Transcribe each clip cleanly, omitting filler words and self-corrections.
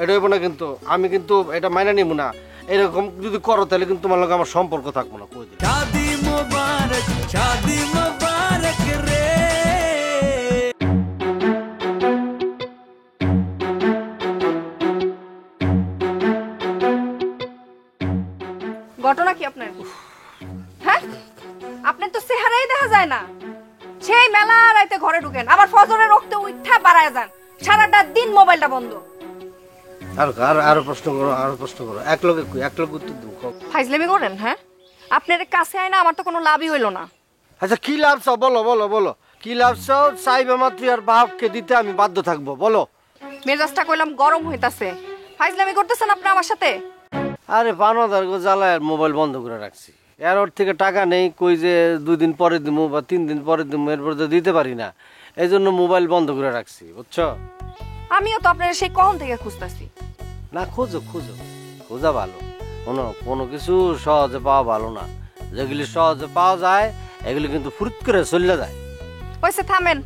এটা হইব না, কিন্তু আমি কিন্তু এটা মাইনা নিব না। এরকম যদি করো তাহলে কিন্তু তোমার লগে আমার সম্পর্ক থাকবো না। কই দিলাম। শাদি মুবারক রে। ঘটনা কি আপনার? হ্যাঁ, আপনার তো চেহারাই দেখা যায় না। সেই মেলা রাইতে ঘরে ঢুকেন, আবার ফজরের রক্তে উঠা বাড়ায় যান, সারাটা দিন মোবাইলটা বন্ধ। আরো প্রশ্ন করো, আরো প্রশ্ন করো। এক লগে উত্তর দেবো। ফাইজলামি করেন? হ্যাঁ, আপনার কাছে আয় না আমার তো কোনো লাভই হইল না। আচ্ছা কি লাভ চাও বলো, বলো, বলো কি লাভ চাও? চাইবে মাত্র আর বাপকে দিতে আমি বাধ্য থাকবো, বলো। মেজাজটা কইলাম গরম হইতাছে, ফাইজলামি করতেছেন আপনি আমার সাথে। আরে পানোদার গো জ্বালায় মোবাইল বন্ধ করে রাখছি। এর ওর থেকে টাকা নেই, কই যে 2 দিন পরে দিমু বা 3 দিন পরে দিমু, এরপর তো দিতে পারি না। এই জন্য মোবাইল বন্ধ করে রাখছি, বুঝছো? আমিও তো আপনার সেই কখন থেকে খুঁজতেছি। না খোঁজো, খোঁজা ভালো। কোনো কিছু সহজে পাওয়া ভালো না। যেগুলি সহজে পাওয়া যায় এগুলি কিন্তু ফুরুত করে চলে যায়। হয়েছে, থামেন।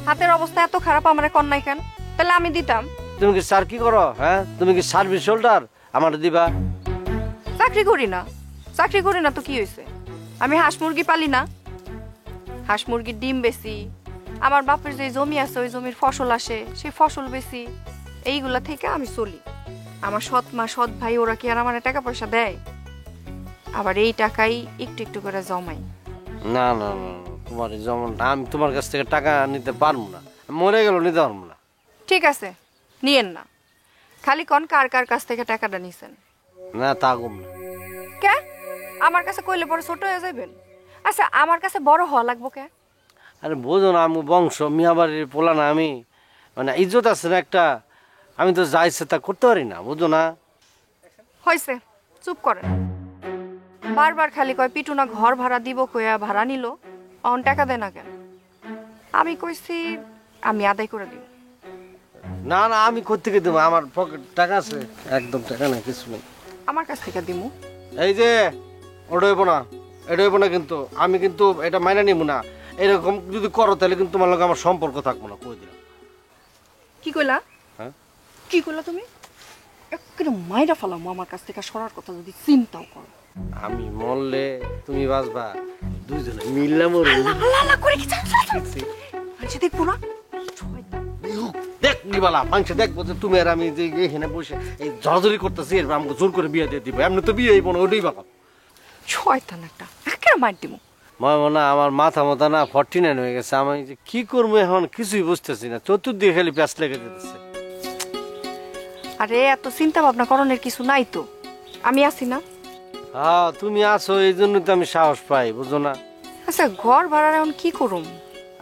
হাতের অবস্থা এত খারাপ আমার কন্যাই কেন? তাহলে আমি দিতাম। তুমি কি স্যার কি করো? হ্যাঁ, তুমি কি সার্ভিস হোল্ডার? আমার দিবা? চাকরি করি না তো কি হয়েছে? আমি হাঁস মুরগি পালি না? হাঁস মুরগির ডিম বেশি, আমার বাপের যে জমি আছে ওই জমির ফসল আসে, সেই ফসল বেশি, এইগুলা থেকে আমি চলি। আমার সৎ মা সৎ ভাই ওরা কি আর আমার টাকা পয়সা দেয়? আবার এই টাকাই একটু একটু করে জমাই। না না না, তোমার যেমন আমি তোমার কাছ থেকে টাকা নিতে পারবো না, মরে গেল নিতে পারবো না। ঠিক আছে, নিয়েন না। খালি কন কার কার কাছ থেকে টাকাটা নিছেন? না তা কম না। কে? আমার কাছে কইলে পরে ছোট হয়ে যাবেন? আচ্ছা, আমার কাছে বড় হওয়া লাগবো কে? আরে বোঝো না, আমি বংশ মিয়াবাড়ির পোলা না, আমি মানে ইজ্জত আছে না একটা। আমি তো যা ইচ্ছে তা করতে পারি না, বুঝো না? হয়েছে, চুপ করেন। বারবার খালি কয় পিটু না ঘর ভাড়া দিব, কইয়া ভাড়া নিল, অন টাকা দেয় না কেন? আমি কইছি আমি আদায় করে দিব। না না, আমি কোত্থেকে দেবো? আমার পকেট টাকা আছে, একদম টাকা নেই, কিছু নেই। আমার কাছ থেকে দিমু। এই যে ওটা হইব না, এটা হইব না, কিন্তু আমি কিন্তু এটা মাইনা নিব না। এরকম যদি করো তাহলে কিন্তু তোমার লগে আমার সম্পর্ক থাকবো না, কই দিলাম। কি কইলা? হ্যাঁ, কি কইলা তুমি? একেবারে মাইরা ফেলামু আমার কাছ থেকে সরার কথা যদি চিন্তাও করো। আমি মরলে তুমি বাঁচবা, দুইজনে মিললে মরবো। আল্লাহ করে কি চাচ্ছি? আচ্ছা দেখবো না? দেখ নিবালা মাংস দেখবো যে তুমি আর আমি যে এখানে বসে এই জড়াজড়ি করতেছি, এরপর আমাকে জোর করে বিয়ে দিয়ে দিব। এমনি তো বিয়ে হইব না, ওটাই বাবা। শয়তান একটা, একেবারে মার দিমু। মনে আমার মাথা না 49 হয়ে গেছে। আমি যে কি করবো এখন কিছুই বুঝতেছি না, চতুর্দিকে খালি প্যাঁচ লেগে যেতেছে। আরে এত চিন্তা ভাবনা করণের কিছু নাই তো, আমি আছি না? হ্যাঁ তুমি আছো, এই জন্য তো আমি সাহস পাই, বুঝো না? আচ্ছা, ঘর ভাড়ার এখন কি করুম?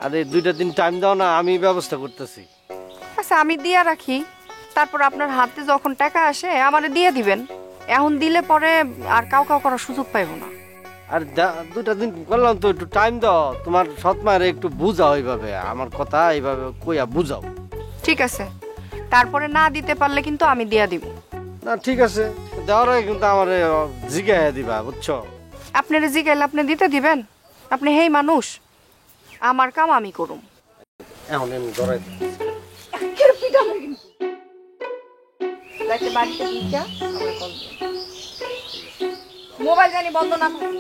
আরে 2টা দিন টাইম দাও না, আমি ব্যবস্থা করতেছি। আচ্ছা, আমি দিয়া রাখি, তারপর আপনার হাতে যখন টাকা আসে আমারে দিয়ে দিবেন। এখন দিলে পরে আর কাউ করার সুযোগ পাইব না। আর 2টা দিন করলাম তো, একটু টাইম দাও। তোমার সৎ মায়ের একটু বুঝাও, এইভাবে আমার কথা এইভাবে কইয়া বুঝাও। ঠিক আছে, তারপরে না দিতে পারলে কিন্তু আমি দিয়া দিব। না ঠিক আছে, দেওয়ার আগে কিন্তু আমার জিজ্ঞাসা দিবা, বুঝছো? আপনারে জিগাইলে আপনি দিতে দিবেন? আপনি হেই মানুষ, আমার কাম আমি করুম। এখন আমি ধরাই মোবাইল জানি বন্ধ না থাকে।